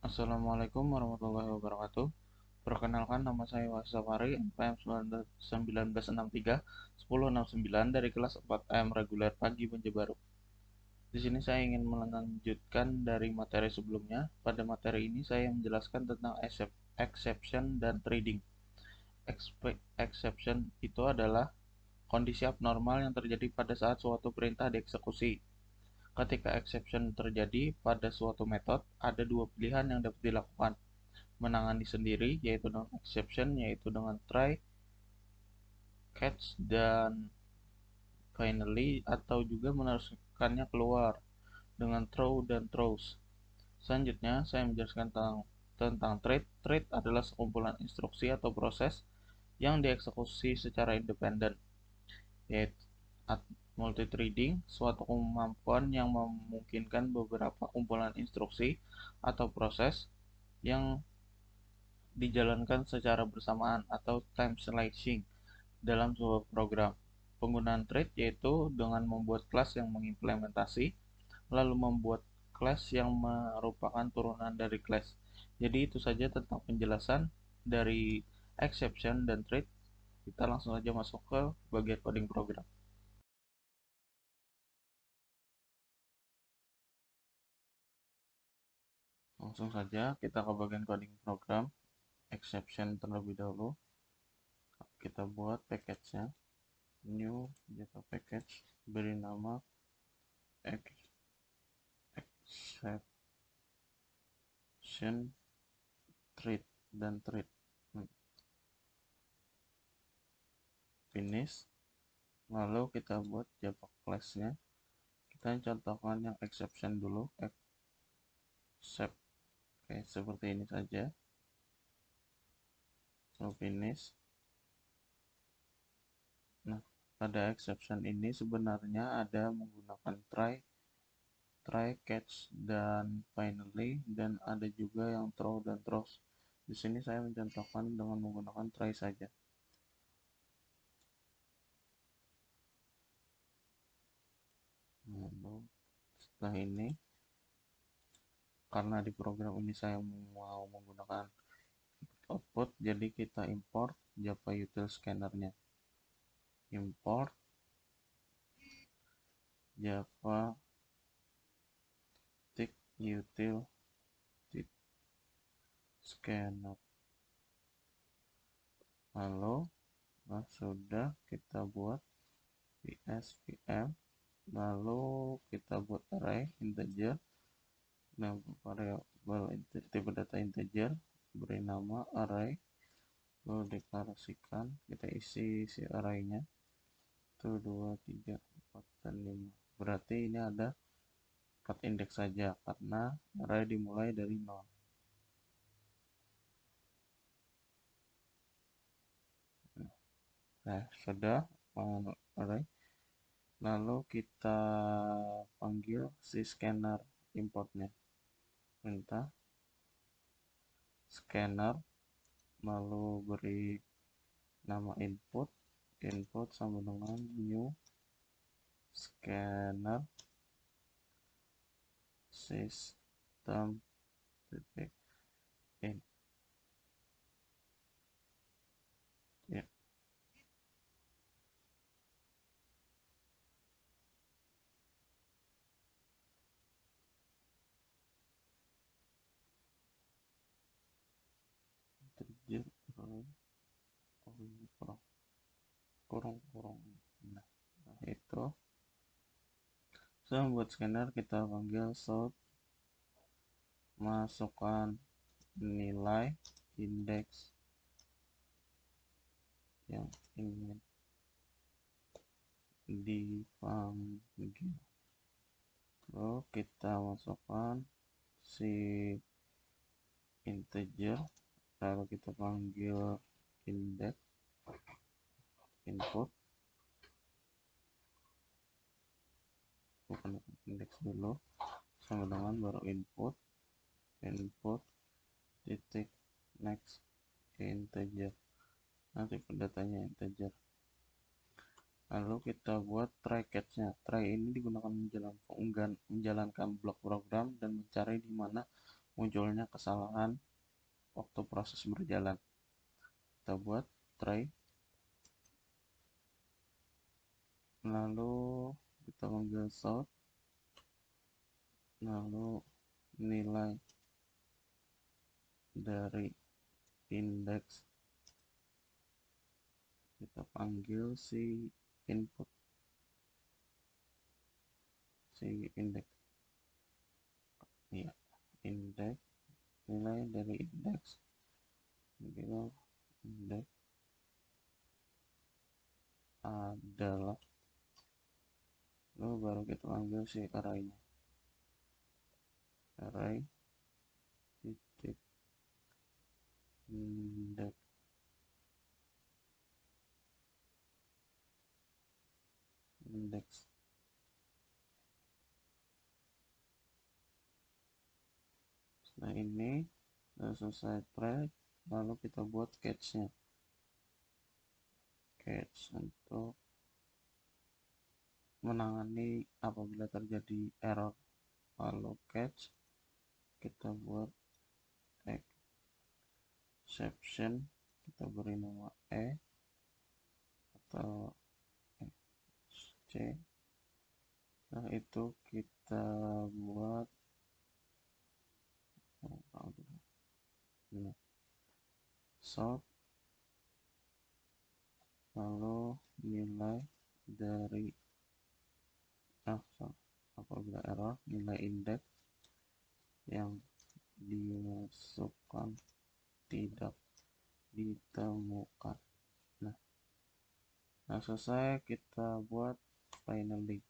Assalamualaikum warahmatullahi wabarakatuh. Perkenalkan, nama saya Wasafari, NPM 1963 1069 dari kelas 4M reguler pagi Banjarbaru. Di sini saya ingin melanjutkan dari materi sebelumnya. Pada materi ini saya menjelaskan tentang exception dan trading. Exception itu adalah kondisi abnormal yang terjadi pada saat suatu perintah dieksekusi. Ketika exception terjadi pada suatu metode, ada dua pilihan yang dapat dilakukan: menangani sendiri, yaitu dengan exception, yaitu dengan try, catch, dan finally, atau juga meneruskannya keluar dengan throw dan throws. Selanjutnya, saya menjelaskan tentang trade. Trade adalah sekumpulan instruksi atau proses yang dieksekusi secara independen, yaitu multithreading, suatu kemampuan yang memungkinkan beberapa kumpulan instruksi atau proses yang dijalankan secara bersamaan atau time slicing dalam sebuah program. Penggunaan thread yaitu dengan membuat kelas yang mengimplementasi, lalu membuat kelas yang merupakan turunan dari kelas. Jadi itu saja tentang penjelasan dari exception dan thread. Kita langsung saja masuk ke bagian coding program. Langsung saja kita ke bagian coding program. Exception terlebih dahulu. Kita buat package-nya. New Java package, beri nama exception thread dan thread. Finish. Lalu kita buat Java class-nya. Kita contohkan yang exception dulu. Except. Oke, seperti ini saja. So finish. Nah, pada exception ini sebenarnya ada menggunakan try, catch, dan finally, dan ada juga yang throw dan throws. Di sini saya mencontohkan dengan menggunakan try saja. Lalu setelah ini, karena di program ini saya mau menggunakan output, jadi kita import Java util scanner-nya. Import Java util scanner. Lalu sudah kita buat vm, lalu kita buat array integer. Nah, variabel tipe data integer, beri nama array, lalu deklarasikan, kita isi si array-nya 1, 2, 3, 4, dan 5. Berarti ini ada 4 indeks saja karena array dimulai dari 0. Nah, sudah array. Lalu kita panggil si scanner importnya. Perintah scanner, lalu beri nama input sama dengan new scanner system in. Ya, integer kurung. Nah, itu saya membuat scanner. Kita panggil should, masukkan nilai indeks yang ingin dipanggil. Lalu kita masukkan si integer, lalu kita panggil indeks input, bukan indeks dulu, sama dengan baru input titik next integer. Nanti datanya integer. Lalu kita buat try catch-nya. Try ini digunakan menjalankan blok program dan mencari di mana munculnya kesalahan waktu proses berjalan. Kita buat try, lalu kita panggil sort, lalu nilai dari indeks kita panggil si input, si indeks ya, indeks, nilai dari indeks indeks adalah, lalu baru kita panggil si array-nya, array titik indeks indeks. Setelah ini sudah selesai try, lalu kita buat catch-nya, catch untuk menangani apabila terjadi error. Lalu catch kita buat exception, kita beri nama atau C. Setelah itu kita buat sort, lalu nilai dari apabila error, nilai indeks yang dimasukkan tidak ditemukan. Nah, selesai, kita buat finally.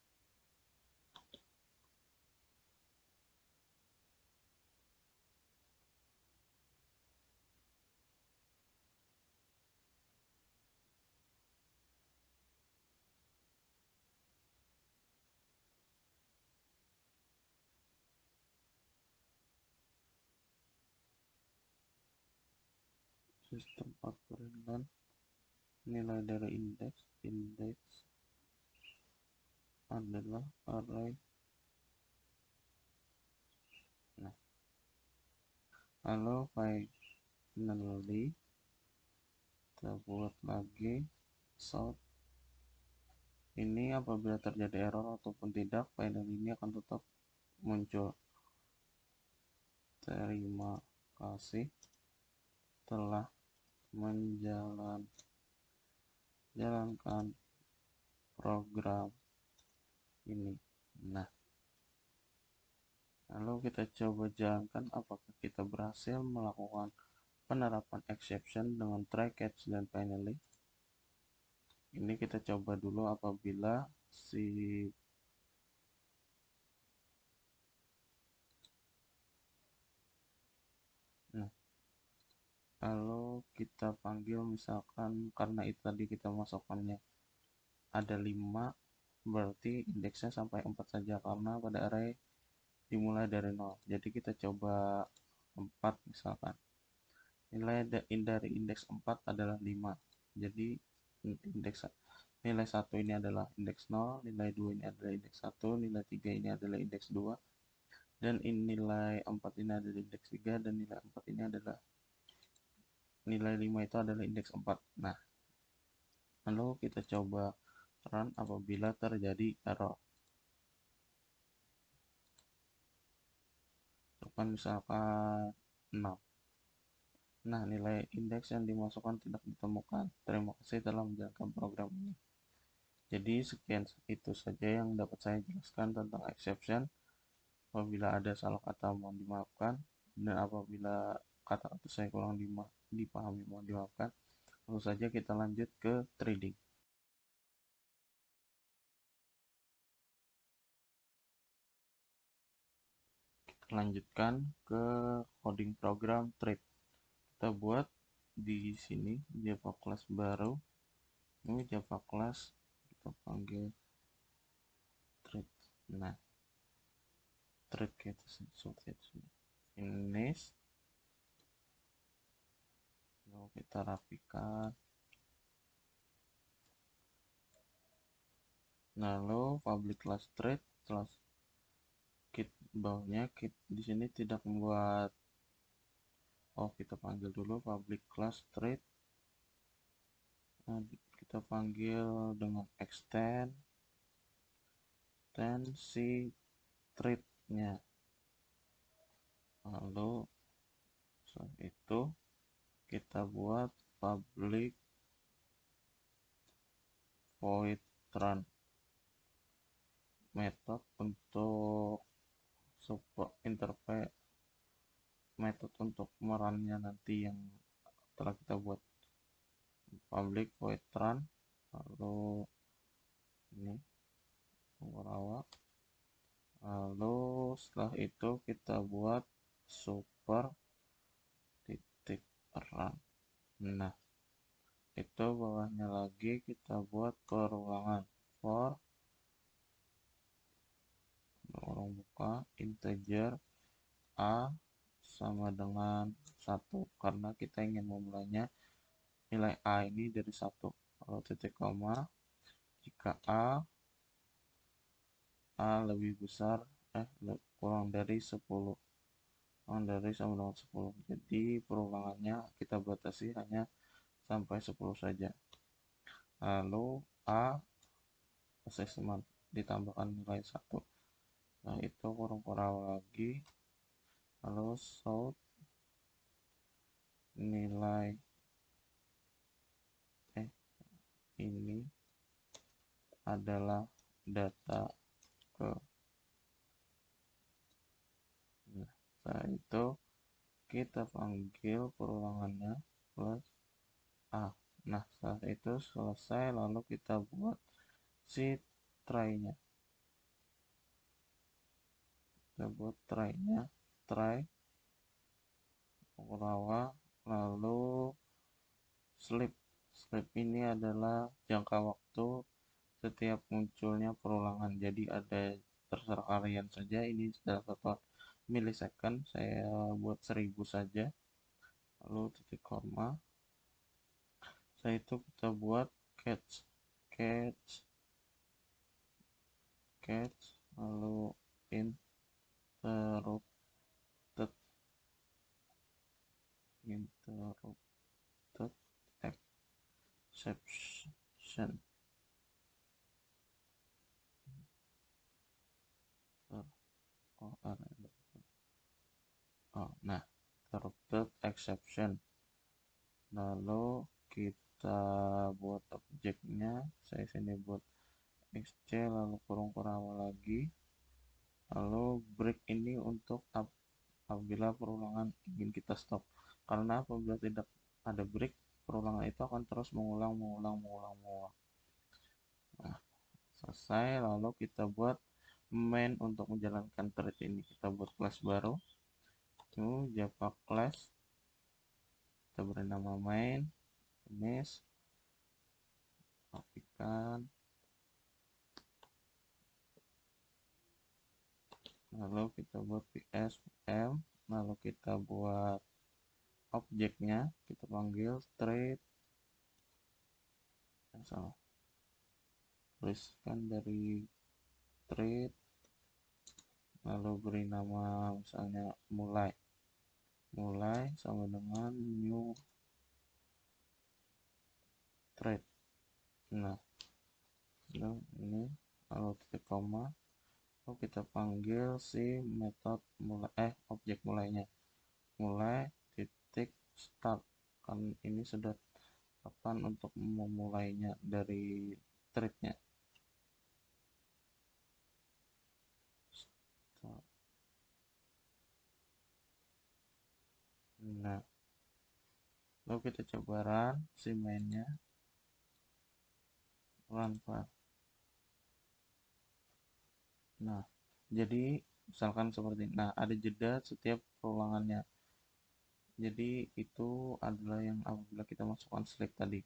Sistem out peringan nilai dari indeks adalah array. Nah, lalu finally kita buat lagi sort. Ini apabila terjadi error ataupun tidak, finally ini akan tetap muncul. Terima kasih telah menjalankan program ini. Nah, lalu kita coba jalankan apakah kita berhasil melakukan penerapan exception dengan try, catch, dan finally. Ini kita coba dulu apabila lalu kita panggil, misalkan karena itu tadi kita masukkannya ada 5, berarti indeksnya sampai 4 saja karena pada array dimulai dari 0. Jadi kita coba 4 misalkan. Nilai dari indeks 4 adalah 5. Jadi nilai 1 ini adalah indeks 0, nilai 2 ini adalah indeks 1, nilai 3 ini adalah indeks 2, dan nilai 4 ini adalah indeks 3, dan nilai 4 ini adalah nilai 5 itu adalah indeks 4. Nah, lalu kita coba run apabila terjadi error. Misalkan 6. Nah, nilai indeks yang dimasukkan tidak ditemukan. Terima kasih telah menjalankan program ini. Jadi sekian itu saja yang dapat saya jelaskan tentang exception. Apabila ada salah kata mohon dimaafkan, dan apabila kata-kata saya kurang dipahami mohon dimaafkan. Lalu saja kita lanjut ke trading. Kita lanjutkan ke coding program trade. Kita buat di sini Java class baru. Ini Java class kita panggil trade. Nah, trade kita seperti itu. Finish. Lalu kita rapikan. Lalu public class trade bawahnya di sini tidak membuat. Kita panggil dulu public class thread. Nah, kita panggil dengan extend si thread-nya. Lalu setelah itu kita buat public void run metode untuk interface metode untuk merunnya nanti yang telah kita buat. Public void run, lalu ini awal, lalu setelah itu kita buat super titik run. Nah, itu bawahnya lagi kita buat perulangan for orang buka integer a sama dengan 1 karena kita ingin memulainya nilai a ini dari 1. Kalau titik koma jika a lebih besar kurang dari 10, kurang dari sama dengan 10. Jadi perulangannya kita batasi hanya sampai 10 saja. Lalu a assessment ditambahkan nilai 1. Nah, itu kurang lagi. Lalu show nilai ini adalah data ke. Nah, setelah itu kita panggil perulangannya plus a. Nah, setelah itu selesai, lalu kita buat si try-nya. Kita buat try lalu sleep ini adalah jangka waktu setiap munculnya perulangan. Jadi ada terserah kalian saja, ini sudah 1 milisecond, saya buat 1000 saja. Lalu titik koma, setelah itu kita buat catch lalu interrupted exception. Nah, interrupted exception. Lalu kita buat objeknya, saya sini buat xc, lalu kurung lagi. Lalu break ini untuk apabila perulangan ingin kita stop. Karena apabila tidak ada break, perulangan itu akan terus mengulang. Nah, selesai, lalu kita buat main untuk menjalankan thread ini. Kita buat class baru, itu Java class, kita beri nama main, finish, rapikan, lalu kita buat ps m, lalu kita buat objeknya, kita panggil thread, tuliskan dari thread, lalu beri nama misalnya mulai sama dengan new thread. Nah, ini lalu titik koma, lalu kita panggil si metode objek mulainya, mulai titik start, kan ini sudah kapan untuk memulainya dari threadnya. Nah, lalu kita coba run si mainnya, run file. Nah, jadi misalkan seperti ini. Nah, ada jeda setiap perulangannya. Jadi itu adalah yang apabila kita masukkan select tadi.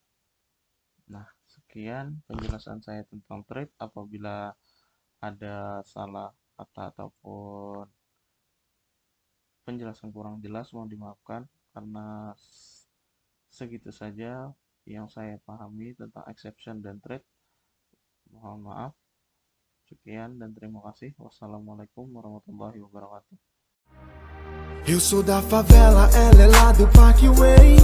Nah, sekian penjelasan saya tentang thread. Apabila ada salah kata ataupun penjelasan kurang jelas, mohon dimaafkan karena segitu saja yang saya pahami tentang exception dan thread. Mohon maaf. Sekian. Sekian dan terima kasih. Wassalamualaikum warahmatullahi wabarakatuh. Eu sou da favela, ela é lá do Parkway.